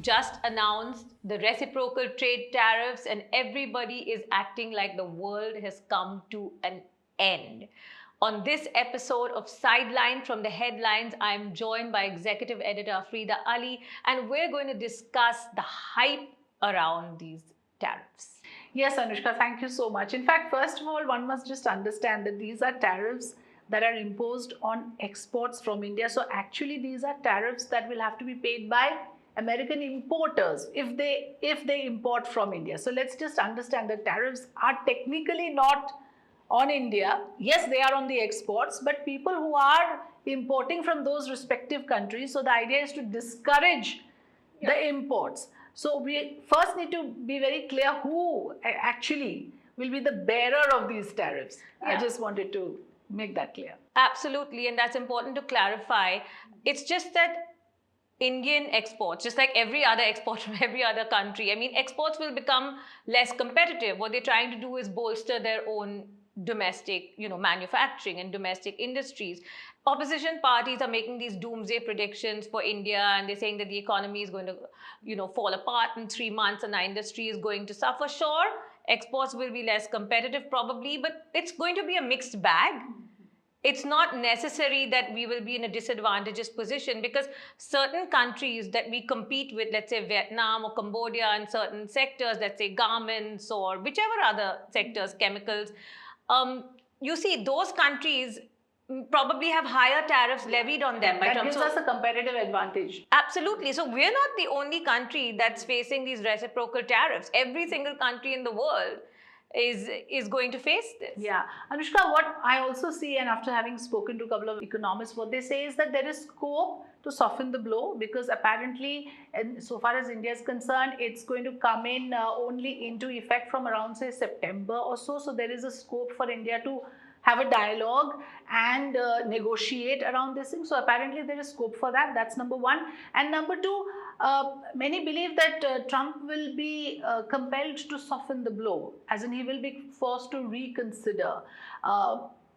just announced the reciprocal trade tariffs, and everybody is acting like the world has come to an end. On this episode of Sideline from the Headlines, I'm joined by executive editor Frida Ali, and we're going to discuss the hype around these tariffs. Yes, Anushka, thank you so much. In fact, first of all, one must just understand that these are tariffs that are imposed on exports from India. So actually, these are tariffs that will have to be paid by American importers if they import from India. So let's just understand that tariffs are technically not on India. Yes, they are on the exports, but people who are importing from those respective countries. So the idea is to discourage the imports. So we first need to be very clear who actually will be the bearer of these tariffs. I just wanted to make that clear. Absolutely, and that's important to clarify. It's just that Indian exports, just like every other export from every other country, I mean, exports will become less competitive. What they're trying to do is bolster their own domestic, manufacturing and domestic industries. Opposition parties are making these doomsday predictions for India, and they're saying that the economy is going to, fall apart in 3 months, and our industry is going to suffer. Sure, exports will be less competitive probably, but it's going to be a mixed bag. It's not necessary that we will be in a disadvantageous position, because certain countries that we compete with, let's say Vietnam or Cambodia, in certain sectors, let's say garments or whichever other sectors, chemicals, you see those countries probably have higher tariffs levied on them. That gives us a competitive advantage. Absolutely. So we're not the only country that's facing these reciprocal tariffs. Every single country in the world is going to face this. Yeah. Anushka, what I also see, and after having spoken to a couple of economists, what they say is that there is scope to soften the blow, because apparently, and so far as India is concerned, it's going to come in only into effect from around, say, September or so. So there is a scope for India to have a dialogue and negotiate around this thing. So apparently there is scope for that. That's number one. And number two, many believe that Trump will be compelled to soften the blow, as in he will be forced to reconsider.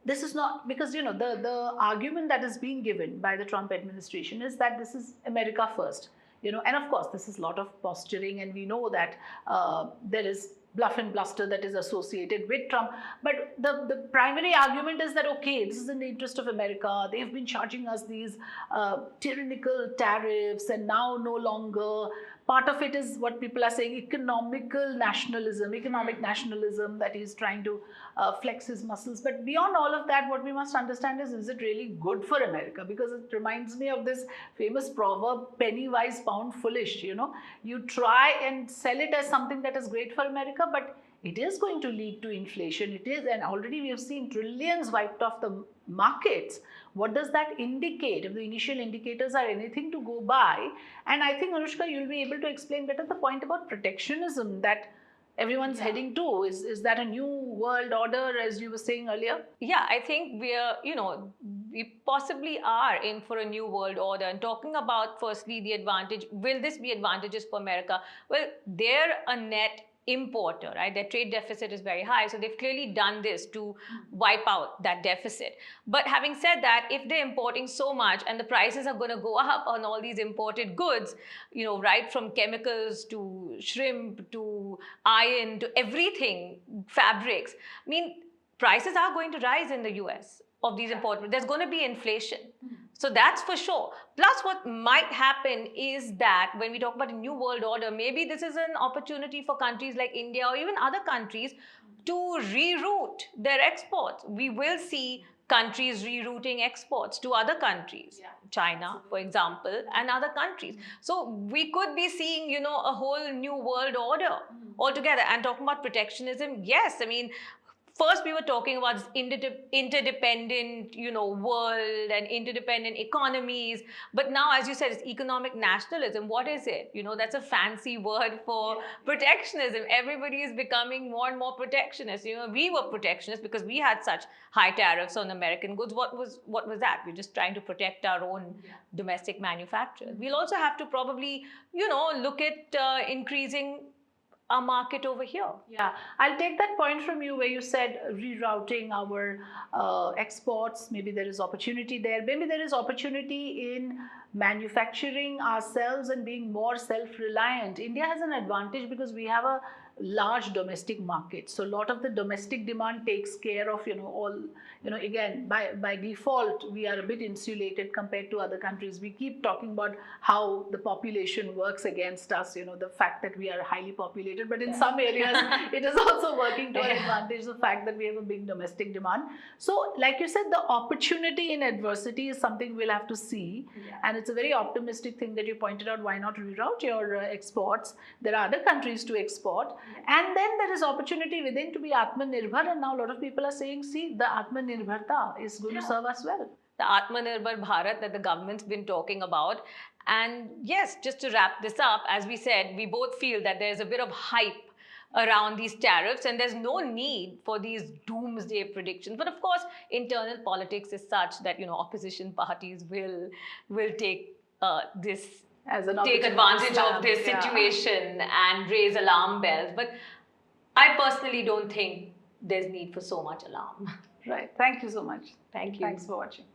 This is not because, the argument that is being given by the Trump administration is that this is America first. And of course, this is a lot of posturing, and we know that there is bluff and bluster that is associated with Trump. But the primary argument is that, okay, this is in the interest of America. They've been charging us these tyrannical tariffs, and now no longer. Part of it is what people are saying, economic nationalism, that he's trying to flex his muscles. But beyond all of that, what we must understand is it really good for America? Because it reminds me of this famous proverb, penny wise, pound foolish. You try and sell it as something that is great for America, but it is going to lead to inflation. It is, and already we have seen trillions wiped off the markets. What does that indicate? If the initial indicators are anything to go by, and I think, Anushka, you'll be able to explain better the point about protectionism that everyone's heading to. Is that a new world order, as you were saying earlier? Yeah, I think we possibly are in for a new world order. And talking about, firstly, the advantage, will this be advantageous for America? Well, they're a net importer, right? Their trade deficit is very high, so they've clearly done this to wipe out that deficit. But having said that, if they're importing so much and the prices are going to go up on all these imported goods, right from chemicals to shrimp to iron to everything, fabrics, I mean, prices are going to rise in the US of these imported. There's going to be inflation. So that's for sure. Plus, what might happen is that when we talk about a new world order, maybe this is an opportunity for countries like India or even other countries to reroute their exports. We will see countries rerouting exports to other countries, China, for example, and other countries. So we could be seeing, a whole new world order altogether. And talking about protectionism, yes, I mean, first, we were talking about this interdependent, world and interdependent economies. But now, as you said, it's economic nationalism. What is it? That's a fancy word for protectionism. Everybody is becoming more and more protectionist. We were protectionist because we had such high tariffs on American goods. What was that? We're just trying to protect our own domestic manufacturers. We'll also have to probably, look at increasing our market over here. Yeah, I'll take that point from you where you said rerouting our exports. Maybe there is opportunity there. Maybe there is opportunity in manufacturing ourselves and being more self-reliant. India has an advantage because we have a large domestic market. So a lot of the domestic demand takes care of, all, again, by default, we are a bit insulated compared to other countries. We keep talking about how the population works against us, the fact that we are highly populated, but in some areas, it is also working to our advantage, the fact that we have a big domestic demand. So like you said, the opportunity in adversity is something we'll have to see. Yeah. And it's a very optimistic thing that you pointed out. Why not reroute your exports? There are other countries to export. And then there is opportunity within to be Atmanirbhar. And now a lot of people are saying, see, the Atmanirbharta is going to serve us well. The Atmanirbhar Bharat that the government's been talking about. And yes, just to wrap this up, as we said, we both feel that there's a bit of hype around these tariffs and there's no need for these doomsday predictions. But of course, internal politics is such that, opposition parties will take this as an take advantage of this situation and raise alarm bells. But I personally don't think there's need for so much alarm. Right. Thank you so much. Thank you. Thanks for watching.